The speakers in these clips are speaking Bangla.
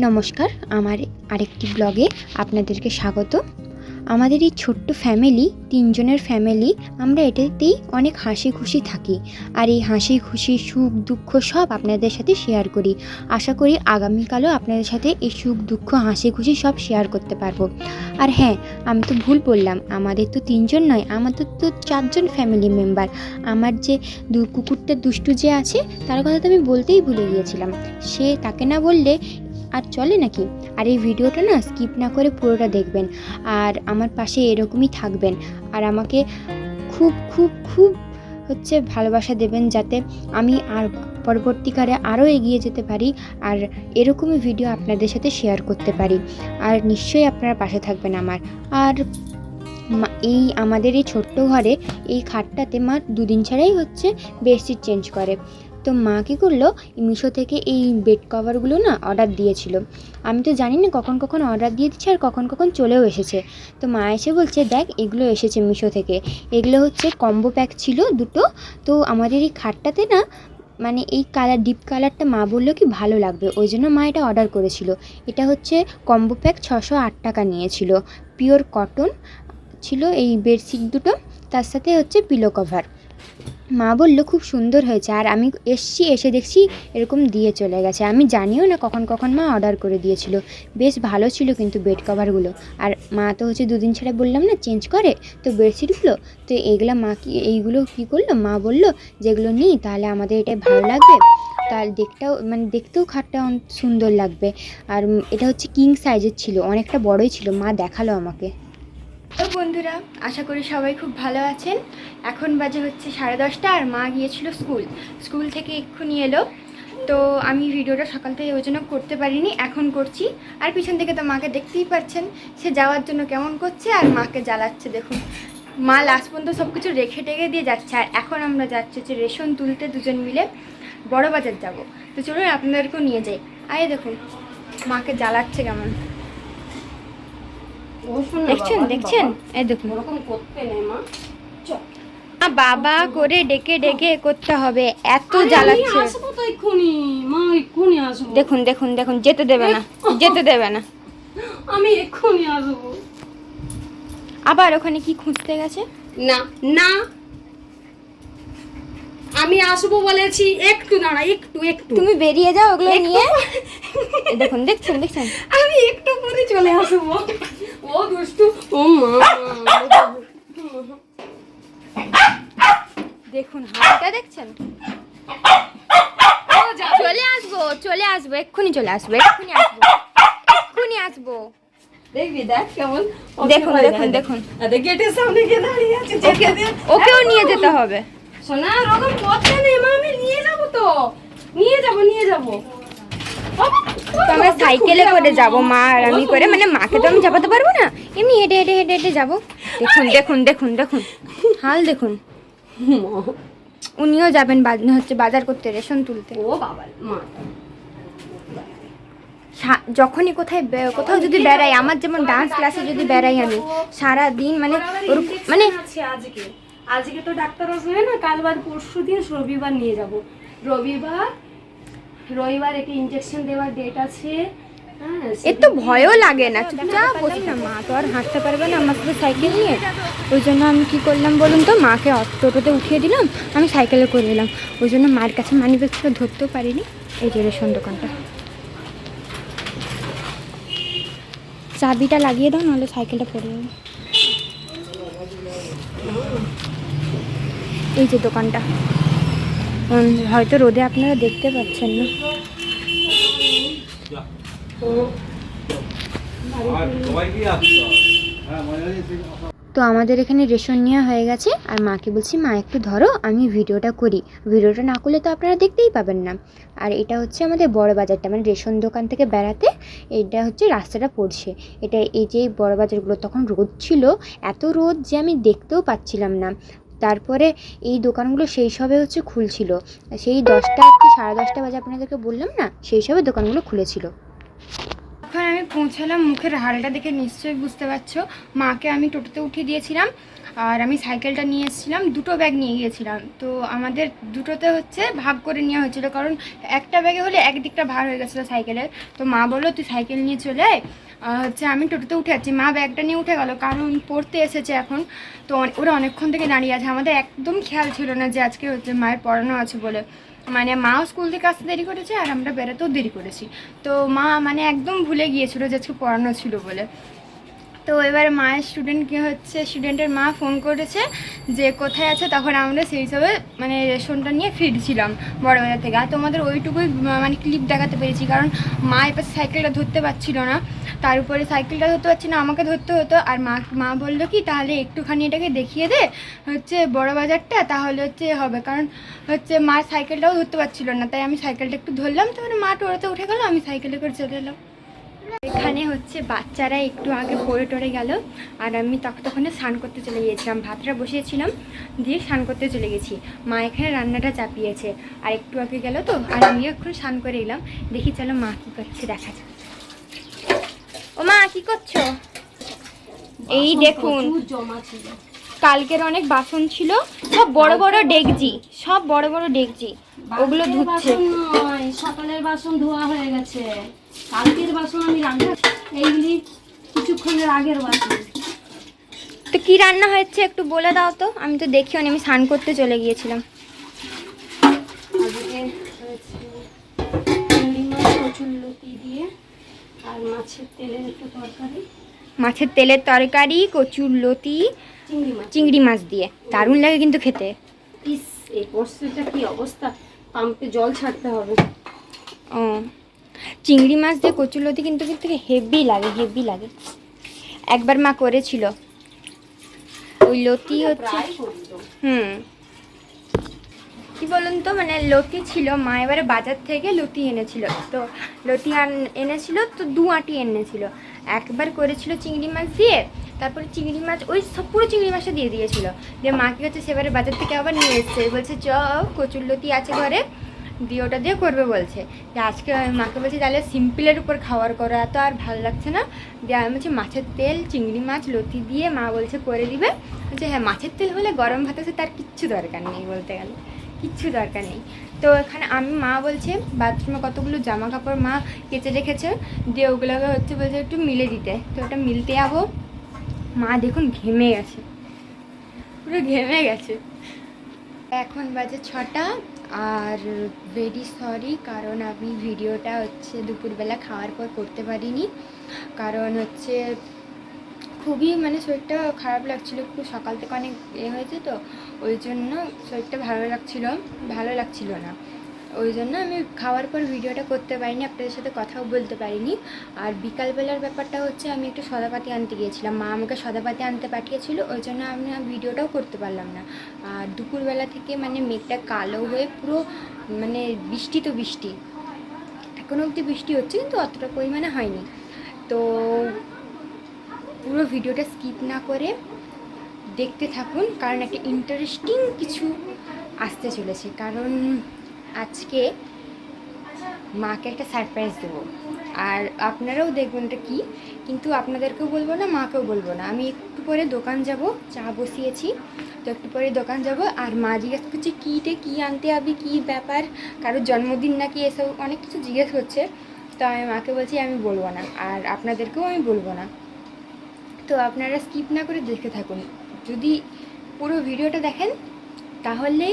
নমস্কার, আমার আরেকটি ব্লগে আপনাদেরকে স্বাগত। আমাদের এই ছোট্ট ফ্যামিলি, 3 জনের ফ্যামিলি, আমরা এটাতেই অনেক হাসি খুশি থাকি। আর এই হাসি খুশি, সুখ দুঃখ সব আপনাদের সাথে শেয়ার করি। আশা করি আগামীকালও আপনাদের সাথে এই সুখ দুঃখ হাসি খুশি সব শেয়ার করতে পারবো। আর হ্যাঁ, আমি তো ভুল বললাম, আমাদের তো 3 জন নয়, আমাদের তো 4 জন ফ্যামিলি মেম্বার। আমার যে কুকুরটা দুষ্টু যে আছে, তার কথা তো আমি বলতেই ভুলে গিয়েছিলাম। সে তাকে না বললে আর চলে নাকি? আর এই ভিডিওটা না স্কিপ না করে পুরোটা দেখবেন, আর আমার পাশে এরকমই থাকবেন, আর আমাকে খুব খুব খুব ভালোবাসা দেবেন, যাতে আমি আর পরবর্তীকালে আরও এগিয়ে যেতে পারি আর এরকমই ভিডিও আপনাদের সাথে শেয়ার করতে পারি। আর নিশ্চয়ই আপনারা পাশে থাকবেন আমার। আর এই আমাদের এই ছোট্ট ঘরে এই খাটটাতে মা 2 দিন ছাড়াই বেডশিট চেঞ্জ করে। তো মা কী করলো, মিশো থেকে এই বেড কভারগুলো না অর্ডার দিয়েছিল। আমি তো জানি না কখন কখন অর্ডার দিয়ে দিচ্ছে আর কখন কখন চলেও এসেছে। তো মা এসে বলছে, দেখ এগুলো এসেছে মিশো থেকে। এগুলো কম্বো প্যাক ছিল 2টো। তো আমাদের এই খাটটাতে না মানে এই ডিপ কালারটা মা বললো কি ভালো লাগবে, ওই জন্য মা এটা অর্ডার করেছিল। এটা কম্বো প্যাক 608 টাকা নিয়েছিল। পিওর কটন ছিল এই বেডশিট 2টো, তার সাথে পিলো কভার। মা বললো খুব সুন্দর হয়েছে। আর আমি এসে দেখছি এরকম দিয়ে চলে গেছে। আমি জানিও না কখন কখন মা অর্ডার করে দিয়েছিল। বেশ ভালো ছিল কিন্তু বেড কভারগুলো। আর মা তো 2 দিন ছাড়া বললাম না চেঞ্জ করে, তো বেডশিটগুলো তো এইগুলো কী করলো, মা বললো যেগুলো নিই তাহলে আমাদের এটা ভালো লাগবে, তার দেখতেও খাটটা অনেক সুন্দর লাগবে। আর এটা কিং সাইজের ছিল, অনেকটা বড়ই ছিল, মা দেখালো আমাকে। তো বন্ধুরা, আশা করি সবাই খুব ভালো আছেন। এখন বাজে 10:30 আর মা গিয়েছিল স্কুল থেকে এক্ষুনি এলো। তো আমি ভিডিওটা সকাল থেকে ওই জন্য করতে পারিনি, এখন করছি। আর পিছন থেকে তো মাকে দেখতেই পাচ্ছেন, সে যাওয়ার জন্য কেমন করছে আর মাকে জ্বালাচ্ছে। দেখুন, মা লাস্ট পর্যন্ত সব কিছু রেখে টেকে দিয়ে যাচ্ছে। আর এখন আমরা যাচ্ছি রেশন তুলতে, 2জন মিলে বড় বাজার যাব। তো চলুন আপনাদেরকেও নিয়ে যাই। আরে দেখুন মাকে জ্বালাচ্ছে কেমন, দেখছেন এই দেখুন। বাবা করে ডেকে ডেকে করতে হবে, এত জ্বালাচ্ছে। দেখুন দেখুন দেখুন, যেতে দেবে না। আমি এক্ষুনি আসবো। আবার ওখানে কি খুঁজতে গেছে? না না, আমি আসবো বলেছি, একটু দাঁড়া, একটু তুমি বেরিয়ে যাও ওগুলো নিয়ে। দেখছেন আমি একটু পরে চলে আসবো। ও দুষ্টু, ও মা, দেখুন হালটা দেখছেন। চলে আসবো এক্ষুনি দেখবি, দেখ কেমন। দেখুন গেটের সামনে গিয়ে দাঁড়িয়ে আছে, ওকেও নিয়ে যেতে হবে। সোনা ওরকম করতে নেই মা, আমি নিয়ে যাবো। তো আমরা সাইকেলে করে যাব, মা আর আমি করে, মানে মাকে তো আমি চাপাতে পারবো না, এমনি হেঁটে হেঁটে হেঁটে হেঁটে যাবো। দেখুন হাল দেখুন। উনিও যাবেন বাজার করতে, রেশন তুলতে। ও বাবা মা, যখনই কোথাও যদি বেড়াই, আমার যেমন ডান্স ক্লাসে যদি বেড়াই আমি সারা দিন আজকে তো ডাক্তার আসবে না, কাল বাদ পরশু দিন রবিবার নিয়ে যাব। রবিবার একে ইনজেকশন দেওয়ার ডেট আছে। এর তো ভয়ও লাগে না, চুপচাপ বসে থাক। মা তো আর হাঁটতে পারবে না আমার সাথে সাইকেল নিয়ে, ওই জন্য আমি কি করলাম বলুন তো, মাকে টোটোতে উঠিয়ে দিলাম, আমি সাইকেলে করে এলাম। ওই জন্য মার কাছে মানিব্যাগটা ধরতেও পারিনি। এই যে রেশন দোকানটা, চাবিটা লাগিয়ে দাও, নাহলে সাইকেলটা পড়ে যাবে। এই যে দোকানটা, হয়তো রোদে আপনারা দেখতে পাচ্ছেন না। তো আমাদের এখানে রেশন নেওয়া হয়ে গেছে, আর মাকে বলছি মা একটু ধরো, আমি ভিডিওটা করি। ভিডিওটা না করলে তো আপনারা দেখতেই পাবেন না। আর এটা আমাদের বড় বাজারটা, মানে রেশন দোকান থেকে বেড়াতে এইটা রাস্তাটা পড়ছে। এই যে বড় বাজারগুলো, তখন রোদ ছিল, এত রোদ যে আমি দেখতেও পাচ্ছিলাম না। তারপরে এই দোকানগুলো সেই সবে খুলছিল, সেই 10টা কি 10:30 বাজে আপনাদেরকে বললাম না, সেই সবে দোকানগুলো খুলেছিল। এখন আমি পৌঁছালাম, মুখের হালটা দেখে নিশ্চয়ই বুঝতে পারছো। মাকে আমি টোটোতে উঠিয়ে দিয়েছিলাম, আর আমি সাইকেলটা নিয়ে এসেছিলাম, দুটো ব্যাগ নিয়ে গিয়েছিলাম। তো আমাদের দুটোতে হচ্ছে ভাগ করে নেওয়া হয়েছিলো, কারণ একটা ব্যাগে হলে একদিকটা ভার হয়ে গেছিলো সাইকেলের। তো মা বললো তুই সাইকেল নিয়ে চলে আয়, হচ্ছে আমি টোটোতে উঠে যাচ্ছি। মা ব্যাগটা নিয়ে উঠে গেলো, কারণ পড়তে এসেছে এখন। তো ওরা অনেকক্ষণ থেকে দাঁড়িয়ে আছে, আমাদের একদম খেয়াল ছিল না যে আজকে হচ্ছে মায়ের পড়ানো আছে বলে। মানে মাও স্কুল থেকে আসতে দেরি করেছে আর আমরা বেরোতেও দেরি করেছি। তো মা মানে একদম ভুলে গিয়েছিলো যে আজকে পড়ানো ছিল বলে। তো এবার মায়ের স্টুডেন্টের মা ফোন করেছে যে কোথায় আছে, তখন আমরা সেই হিসাবে মানে রেশনটা নিয়ে ফিরছিলাম বড়বাজার থেকে। আর তোমাদের ওইটুকুই মানে ক্লিপ দেখাতে পেরেছি, কারণ মা এবার সাইকেলটা ধরতে পারছিল না, তার উপরে সাইকেলটা ধরতে পারছি না, আমাকে ধরতে হতো। আর মা বললো কি তাহলে একটুখানি এটাকে দেখিয়ে দে হচ্ছে বড়বাজারটা, তাহলে হচ্ছে হবে, কারণ হচ্ছে মা সাইকেলটাও ধরতে পারছিল না। তাই আমি সাইকেলটা একটু ধরলাম, তারপরে মা টোটোতে উঠে গেলো, আমি সাইকেলে করে চলে এলাম। এখানে হচ্ছে বাচ্চারা একটু আগে পড়ে টরে গেল, আর আমি ততক্ষণে স্নান করতে চলে গিয়েছিলাম। ভাতটা বসিয়েছিলাম, দিয়ে স্নান করতে চলে গেছি। মা এখানে রান্নাটা চাপিয়েছে, আর একটু আগে গেল তো, আর আমি এখন স্নান করে এলাম। দেখি চলো মা কী করছে, দেখা যাক। ও মা কী করছো? এই দেখুন, কালকের অনেক বাসন ছিল, সব বড় বড় ডেকজি, ওগুলো ধুচ্ছে। সকালের বাসন ধোয়া হয়ে গেছে, কালকের বাসন আমি রান্না, এইগুলি কিছুক্ষণের আগের বাসন। তো কি রান্না হয়েছে একটু বলে দাও তো, আমি তো দেখিও নি, আমি স্নান করতে চলে গিয়েছিলাম। আজকে হয়েছে চিংড়ি মাছ কচুরলতি দিয়ে আর মাছের তেলের একটা তরকারি। মাছের তেলের তরকারি, কচুরলতি, চিংড়ি মাছ দিয়ে দারুণ লাগে কিন্তু খেতে। ইস, এই পোস্তটা কি অবস্থা, পাম্পে জল ছাড়তে হবে। ও, চিংড়ি মাছ দিয়ে কচুরলতি কিন্তু হেভি লাগে। একবার মা করেছিল, ওই লতি হচ্ছে কি বলুন তো, মানে লতি ছিল, মা এবারে বাজার থেকে লতি এনেছিল। তো লতি এনেছিল তো 2 আঁটি এনেছিল। একবার করেছিল চিংড়ি মাছ দিয়ে, তারপরে চিংড়ি মাছ ওই সব পুরো চিংড়ি মাছটা দিয়ে দিয়েছিল। দিয়ে মা কি হচ্ছে সেবারে বাজার থেকে আবার নিয়ে এসছে, বলছে চ কচুরলতি আছে ঘরে, দিয়ে ওটা দিয়ে করবে বলছে। যে আজকে আমি মাকে বলছি তাহলে সিম্পলের উপর খাওয়ার করো, এত আর ভালো লাগছে না। দিয়ে আমি বলছি মাছের তেল, চিংড়ি মাছ, লতি দিয়ে মা বলছে করে দিবে। বলছে হ্যাঁ, মাছের তেল হলে গরম ভাত আছে, তার কিচ্ছু দরকার নেই, বলতে গেলে কিচ্ছু দরকার নেই। তো এখানে মা বলছে বাথরুমে কতগুলো জামা কাপড় মা কেচে রেখেছে, দিয়ে ওগুলোকে হচ্ছে বলছে একটু মিলে দিতে। তো ওটা মিলতে যাবো। মা দেখুন ঘেমে গেছে, পুরো ঘেমে গেছে। এখন বাজে 6টা, আর ভেরি সরি, কারণ আমি ভিডিওটা হচ্ছে দুপুরবেলা খাওয়ার পর করতে পারিনি, কারণ হচ্ছে খুবই মানে শরীরটা খারাপ লাগছিলো, একটু সকাল থেকে অনেক হয়েছে তো, ওই জন্য শরীরটা ভালো লাগছিল না, ওই জন্য আমি খাওয়ার পর ভিডিওটা করতে পারিনি, আপনাদের সাথে কথাও বলতে পারিনি। আর বিকালবেলার ব্যাপারটা হচ্ছে আমি একটু সদাপাতি আনতে গিয়েছিলাম, মা আমাকে সদাপাতি আনতে পাঠিয়েছিল, ওই জন্য আমি ভিডিওটাও করতে পারলাম না। আর দুপুরবেলা থেকে মানে মেঘটা কালো হয়ে পুরো মানে বৃষ্টি এখনও অবধি বৃষ্টি হচ্ছে, কিন্তু অতটা পরিমাণে হয়নি। তো পুরো ভিডিওটা স্কিপ না করে দেখতে থাকুন, কারণ একটা ইন্টারেস্টিং কিছু আসতে চলেছে। কারণ আজকে মাকে একটা সারপ্রাইজ দেবো, আর আপনারাও দেখবেন এটা কী, কিন্তু আপনাদেরকেও বলবো না, মাকেও বলবো না। আমি একটু পরে দোকান যাব, চা বসিয়েছি, তো একটু পরে দোকান যাব। আর মা জিজ্ঞেস করছে কী আনতে হবে, কী ব্যাপার, কারোর জন্মদিন নাকি, এসব অনেক কিছু জিজ্ঞেস করছে। তো আমি মাকে বলছি আমি বলবো না, আর আপনাদেরকেও আমি বলবো না। তো আপনারা স্কিপ না করে দেখতে থাকুন, যদি পুরো ভিডিওটা দেখেন তাহলে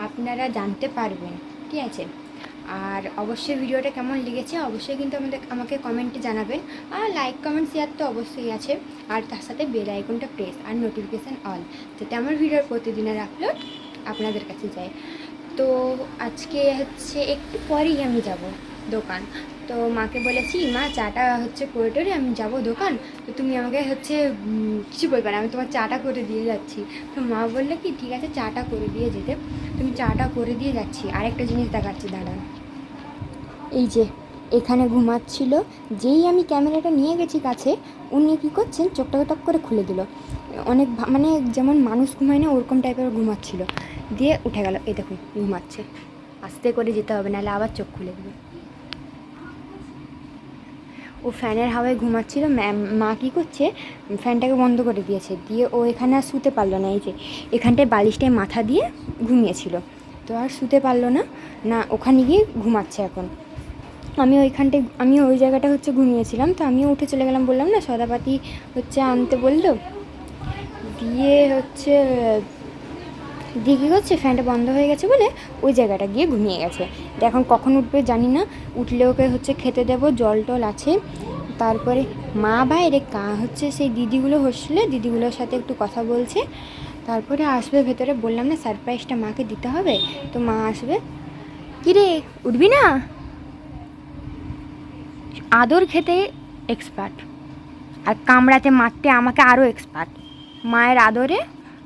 আপনারা জানতে পারবেন, ঠিক আছে? আর অবশ্যই ভিডিওটা কেমন লেগেছে অবশ্যই কিন্তু আমাকে কমেন্টে জানাবেন, আর লাইক কমেন্ট শেয়ার তো অবশ্যই আছে, আর তার সাথে বেল আইকনটা প্রেস আর নোটিফিকেশান অল, যাতে আমার ভিডিওর প্রতিদিনের আপলোড আপনাদের কাছে যায়। তো আজকে হচ্ছে একটু পরেই আমি যাব দোকান। তো মাকে বলেছি মা চাটা হচ্ছে করে টোরে আমি যাব দোকান, তো তুমি আমাকে হচ্ছে কিছু বলবে না, আমি তোমার চাটা করে দিয়ে যাচ্ছি। তো মা বললে কি ঠিক আছে চাটা করে দিয়ে যেতে, তুমি চাটা করে দিয়ে যাচ্ছি। আরেকটা জিনিস দেখাচ্ছি, দাঁড়ান। এই যে এখানে ঘুমাচ্ছিল, যেই আমি ক্যামেরাটা নিয়ে গেছি কাছে, উনি কী করছেন চোখটা টক করে খুলে দিল, অনেক মানে যেমন মানুষ ঘুমায় না ওরকম টাইপের ঘুমাচ্ছিল, দিয়ে উঠে গেল। এই দেখুন ঘুমাচ্ছে, আস্তে করে যেতে হবে, নাহলে আবার চোখ খুলে দেবে। ও ফ্যানের হাওয়ায় ঘুমাচ্ছিল। মা কী করছে, ফ্যানটাকে বন্ধ করে দিয়েছে, দিয়ে ও এখানে আর শুতে পারলো না। এই যে এখানটায় বালিশটায় মাথা দিয়ে ঘুমিয়েছিল, তো আর শুতে পারলো না, না ওখানে গিয়ে ঘুমাচ্ছে এখন। আমি ওই জায়গাটা হচ্ছে ঘুমিয়েছিলাম, তো আমিও উঠে চলে গেলাম, বললাম না সদাপাতি হচ্ছে আনতে বললো, দিয়ে হচ্ছে দিয়ে কী করছে, ফ্যানটা বন্ধ হয়ে গেছে বলে ওই জায়গাটা গিয়ে ঘুমিয়ে গেছে। এখন কখন উঠবে জানি না, উঠলে ওকে হচ্ছে খেতে দেবো, জল টল আছে। তারপরে মা বাইরে হচ্ছে সেই দিদিগুলো হসলে দিদিগুলোর সাথে একটু কথা বলছে, তারপরে আসবে ভেতরে। বললাম না সারপ্রাইজটা মাকে দিতে হবে, তো মা আসবে। কিরে উঠবি না? আদর খেতে এক্সপার্ট, আর কামড়াতে মারতে আমাকে আরও এক্সপার্ট। মায়ের আদরে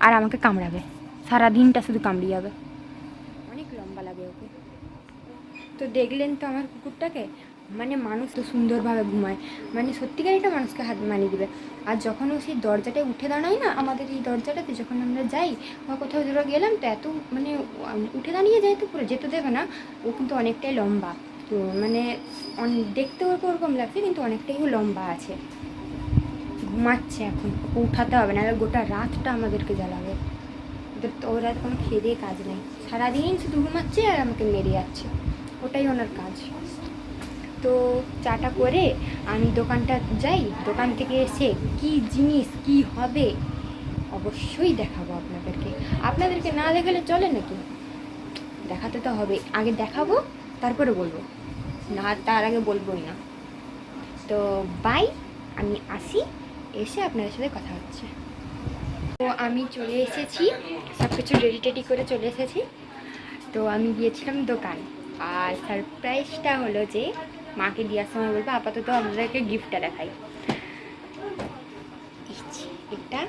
আর আমাকে কামড়াবে, সারাদিনটা শুধু কামড়িয়ে যাবে। অনেক লম্বা লাগে ওকে। তো দেখলেন তো আমার কুকুরটাকে, মানে মানুষ তো সুন্দরভাবে ঘুমায়, মানে সত্যিকার একটা মানুষকে হাত মানিয়ে দেবে। আর যখন ও সেই দরজাটায় উঠে দাঁড়ায় না, আমাদের এই দরজাটাতে যখন আমরা যাই বা কোথাও ধরো গেলাম, তো এত মানে উঠে দাঁড়িয়ে যায়, তো পুরো যেতে দেবে না। ও কিন্তু অনেকটাই লম্বা, তো মানে দেখতে ওরকম লাগছে, কিন্তু অনেকটাই ও লম্বা আছে। ঘুমাচ্ছে এখন, ওকে উঠাতে হবে না, গোটা রাতটা আমাদেরকে জ্বালাবে। তো ওরা কোনো খেয়ে দিয়ে কাজ নেই, সারাদিন শুধু ঘুমাচ্ছে আর আমাকে মেরে যাচ্ছে, ওটাই ওনার কাজ। তো চাটা করে আমি দোকানটা যাই, দোকান থেকে এসে কি জিনিস কি হবে অবশ্যই দেখাবো আপনাদেরকে না দেখালে চলে নাকি? দেখাতে তো হবে, আগে দেখাবো তারপরে বলবো, না তার আগে বলবোই না। তো বাই, আমি আসি, এসে আপনাদের সাথে কথা হচ্ছে। তো আমি চলে এসেছি, সব কিছু রেডি টেডি করে চলে এসেছি। তো আমি গিয়েছিলাম দোকান, আর সারপ্রাইজটা হলো যে মাকে দেওয়ার সময় বলবো। আপাতত আপনাদেরকে গিফটটা দেখাই। এটা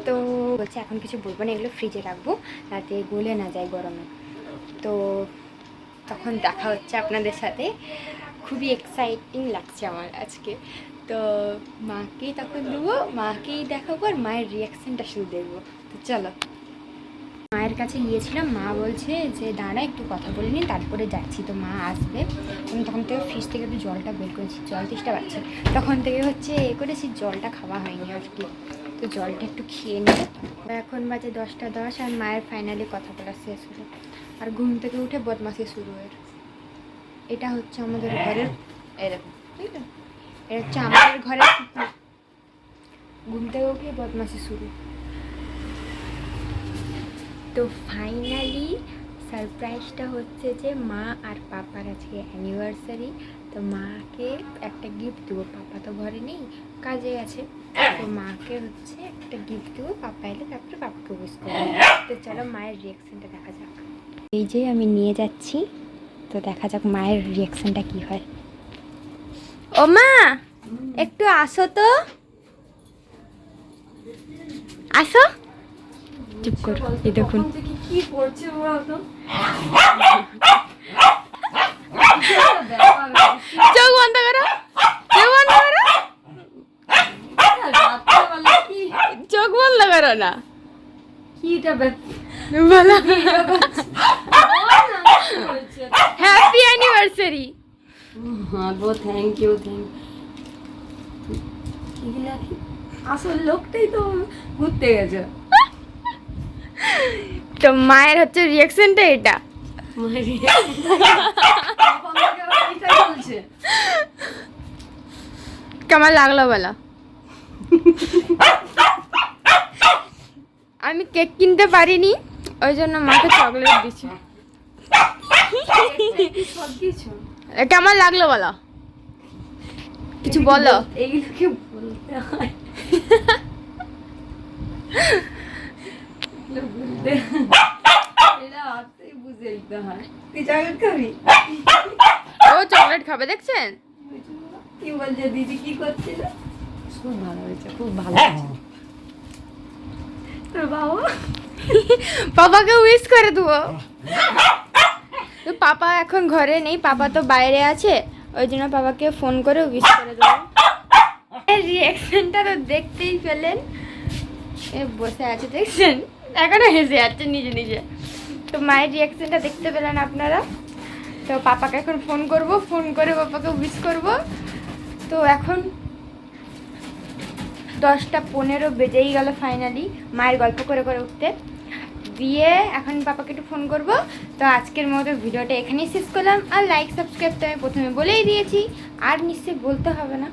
তো বলছে এখন কিছু বলবো না, এগুলো ফ্রিজে রাখবো যাতে গলে না যায় গরমে। তো তখন দেখা হচ্ছে আপনাদের সাথে। খুবই এক্সাইটিং লাগছে আমার আজকে। তো মাকেই তখন দেবো, মাকেই দেখাবো, আর মায়ের রিয়াকশানটা শুধু দেখবো। তো চলো, মায়ের কাছে গিয়েছিলাম, মা বলছে যে দাঁড়া একটু কথা বলে নিই তারপরে যাচ্ছি। তো মা আসবে, আমি তখন থেকে ফ্রিজ থেকে একটু জলটা বের করেছি, জল তেষ্টা পাচ্ছে, তখন থেকে হচ্ছে করেছি, জলটা খাওয়া হয়নি আর কি। তো জলটা একটু খেয়ে নিই। এখন বাজে 10টা 10, আর মায়ের ফাইনালি কথা বলা শেষ হলো, আর ঘুম থেকে উঠে বদমাশি শুরু হয়ে। এটা হচ্ছে আমাদের ঘরের, এরকম ঠিক আছে, এটা হচ্ছে আমাদের ঘরের কুকুর। ঘুম থেকে উঠে বদমাশি শুরু। তো ফাইনালি সারপ্রাইজটা হচ্ছে যে মা আর পাপার আজকে অ্যানিভার্সারি। তো মাকে একটা গিফট দেবো, পাপা তো ঘরে নেই, কাজে আছে। তো মাকে হচ্ছে একটা গিফট দেবো, পাপা এলে তারপরে পাপাকে উইশ করবো। তো চলো মায়ের রিয়াকশানটা দেখা যাক। এই যে আমি নিয়ে যাচ্ছি, তো দেখা যাক মায়ের রিয়াকশানটা কি হয়। ও মা একটু আসো তো, আসো। চুপ করো, এই দেখুন কি করছে ওরা তো। চোখ বন্ধ করো, চোখ বন্ধ করো, চোখ বন্ধ করো না। Happy anniversary. হ্যাঁ গো, থ্যাংক ইউ আসল লোকটাই তো ঘুরতে গেছে। তো মায়ের হচ্ছে রিয়াকশনটা এটা। কেমন লাগলো বলো? আমি কেক কিনতে পারিনি, ওই জন্য মাকে চকলেট দিচ্ছি। কেমন লাগলো বলো, কিছু বলো। এইগুলোকে বলতে হয়, বুঝে দিতে হয়। তুই চকলেট খাবি? ও চকলেট খাবে, দেখছেন কি বলছে দিদি, কি করছিল? খুব ভালো হয়েছে, খুব ভালো হয়েছে। তোর বাবা পাপাকে উইশ করে দেবো। তো পাপা এখন ঘরে নেই, পাপা তো বাইরে আছে, ওই জন্য পাপাকে ফোন করে উইশ করে দেবো। রিয়াকশনটা তো দেখতেই পেলেন, এ বসে আছে দেখছেন, এখনো হেসে যাচ্ছে নিজে নিজে। তো মায়ের রিয়াকশনটা দেখতে পেলেন আপনারা। তো পাপাকে এখন ফোন করব, ফোন করে পাপাকে উইশ করব। তো এখন 10টা 15 বেজেই গেল ফাইনালি মায়ের গল্প করে করে উঠতে দিয়ে। এখন পাপাকে একটু ফোন করব। তো আজকের মতো ভিডিওটা এখানেই শেষ করলাম। আর লাইক সাবস্ক্রাইব তো আমি প্রথমে বলেই দিয়েছি, আর নিশ্চয়ই বলতে হবে না।